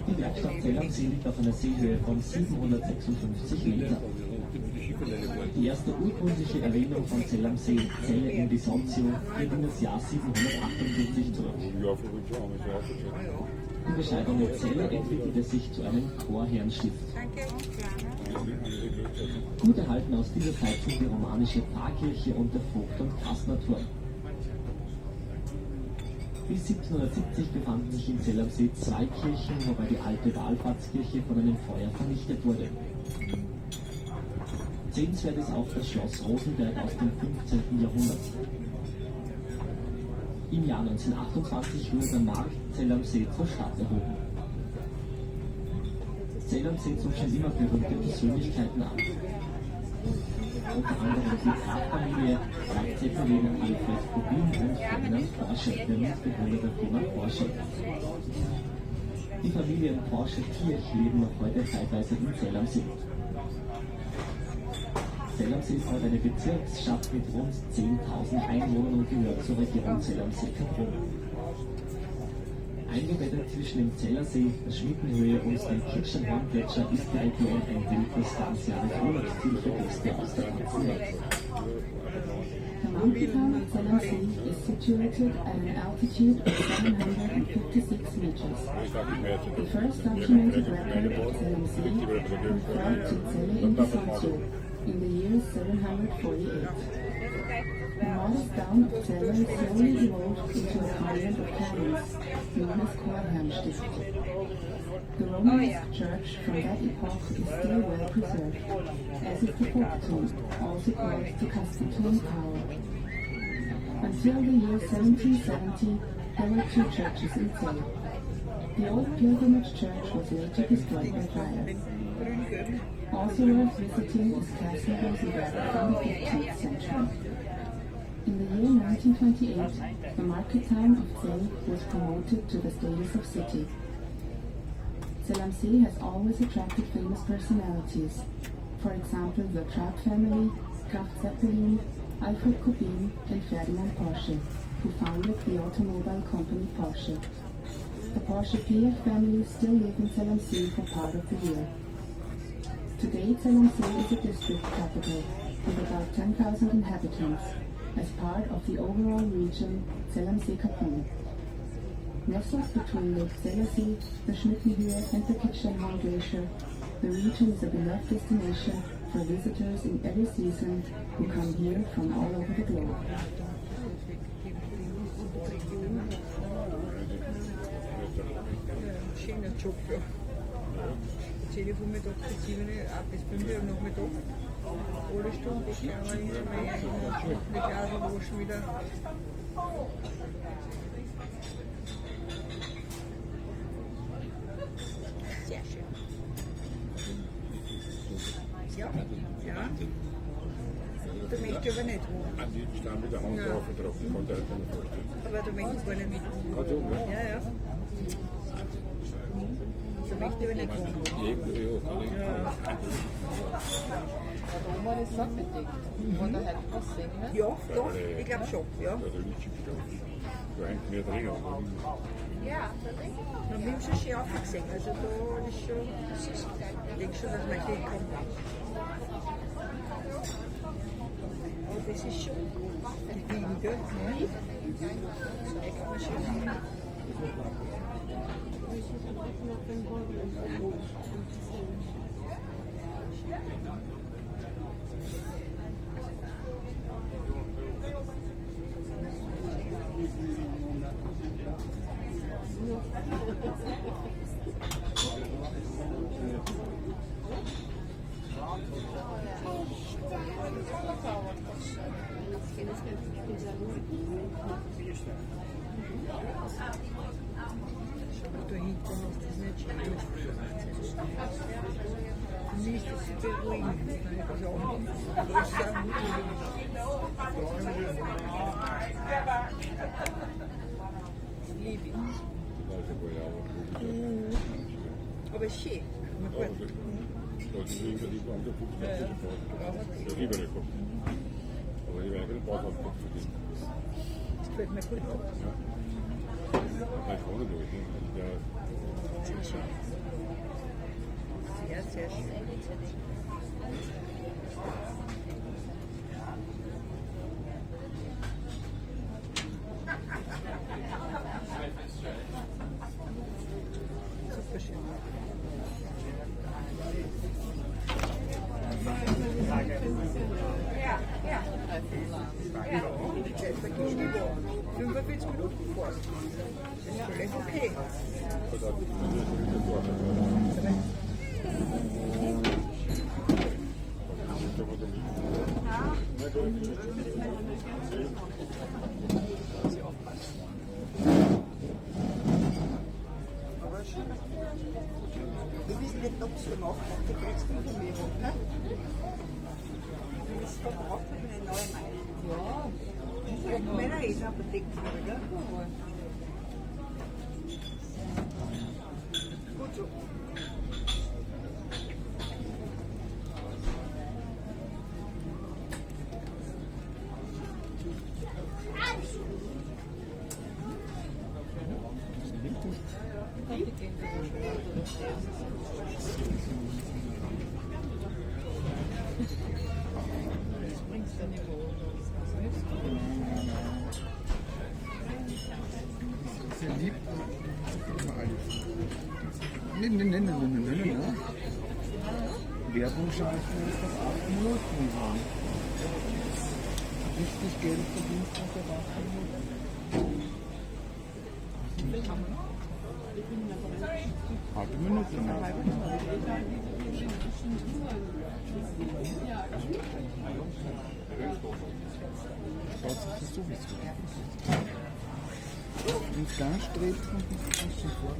Die Werkstatt Zell am See liegt auf einer Seehöhe von 756 Metern. Die erste urkundliche Erwähnung von Zell am See, Zelle in Bisontio, geht in das Jahr 748 zurück. Die bescheidene Zelle entwickelte sich zu einem Chorherrenstift. Gut erhalten aus dieser Zeit sind die romanische Pfarrkirche und der Vogt- und Kastnerturm. Bis 1770 befanden sich in Zell am See zwei Kirchen, wobei die alte Wallfahrtskirche von einem Feuer vernichtet wurde. Sehenswert ist auch das Schloss Rosenberg aus dem 15. Jahrhundert. Im Jahr 1928 wurde der Markt Zell am See zur Stadt erhoben. Zell am See zog schon immer berühmte Persönlichkeiten an. Unter anderem die Graf-Familie, Zeppelin, Alfred Kubin und Ferdinand Porsche, der Mitbegründer der Firma Porsche. Die Familien Porsche-Kirch leben noch heute zeitweise in Zell am See. Zell am See ist heute eine Bezirksstadt mit rund 10.000 Einwohnern und gehört zur Region Zell am See Kaprun. Eingebettet zwischen dem Zellersee, der Schmittenhöhe und dem Kitschenhorngletscher ist die Region ein beliebtes ganzjähriges Urlaubsziel für Gäste aus der ganzen Welt. The mountain town of Zell am See is situated at an altitude of 756 meters. The first documented record of Zell am See referred to Zelle in Bisontio in the year 748. The modest town of Zeller slowly evolved into a convent of canons, known as Chorherrenstift. The Romanesque church from that epoch is still well preserved, as is the Vogtturm, also called the Castelturm Tower. Until the year 1770, there were two churches in Zell. The old pilgrimage church was later destroyed by fire. Also worth visiting is Castle Rosenberg from the 15th century. In the year 1928, the market town of Zell was promoted to the status of city. Zell am See has always attracted famous personalities. For example, the Trapp family, Graf Zeppelin, Alfred Kubin and Ferdinand Porsche, who founded the automobile company Porsche. The Porsche PF family still live in Zell am See for part of the year. Today, Zell am See is a district capital with about 10,000 inhabitants, as part of the overall region Zell am See Kaprun. Nestled between Lake Zellersee, the Schmittenhöhe and the Kitschenhorn Glacier, the region is a beloved destination for visitors in every season who come here from all over the globe. Schöner Job, ja. Jetzt hätte ich von Mittag bis 7 bis 5 Uhr Nachmittag. Alle Stunden, ich kann aber immer mehr mit Glasel waschen wieder. Sehr schön. Ja, ja. Da möchte ich aber nicht wohnen. Die stehen mit der Hand drauf und drauf, ich kann da nicht mehr vorstellen. Aber da möchte ich gar nicht mitwohnen. Kannst du, ne? Ja, ja. Da möchte ich aber nicht wohnen. Ja. Der Roman ist auch bedeckt. Kann da heute was sehen, ne? Ja, doch, ich glaube schon, ja. Ja, der Licht ist da eigentlich mehr drin. Ja, da denke ich. Wir haben schon schön aufgesehen, also da ist schon, ich denke schon, dass mein Kind kommt. Aber das ist schon gediegen, gell? Ja. Da kann man schon. Da hinten hast du das nicht schön. Für mich ist das super beruhigend. Das ist auch liebe ich. Aber schön. Da ist irgendwie die andere Bootsfahrt. Ich liebe das. Aber ich werde einen Bauch verdienen. Das gefällt mir gut. Ja. Ich wohne durch. Sehr schön. Sehr, sehr schön. Super schön. Ja. Da gehst du da 45 Minuten vor. Das ist völlig okay. Wir wissen nicht, ob es gemacht hat, die kriegst du von mir. Wenn es verbraucht hat, eine neue Meinung. Ja, in meiner Apotheke, oder? Gut so. Sehr lieb. Nein. Werbung schalten ist das 8 Minuten waren. Richtig Geld verdient nach der 8 Minuten. Halbe Minute mehr. Schaut sich das sowieso. Wenn es ganz strebt, kommt es schon vor.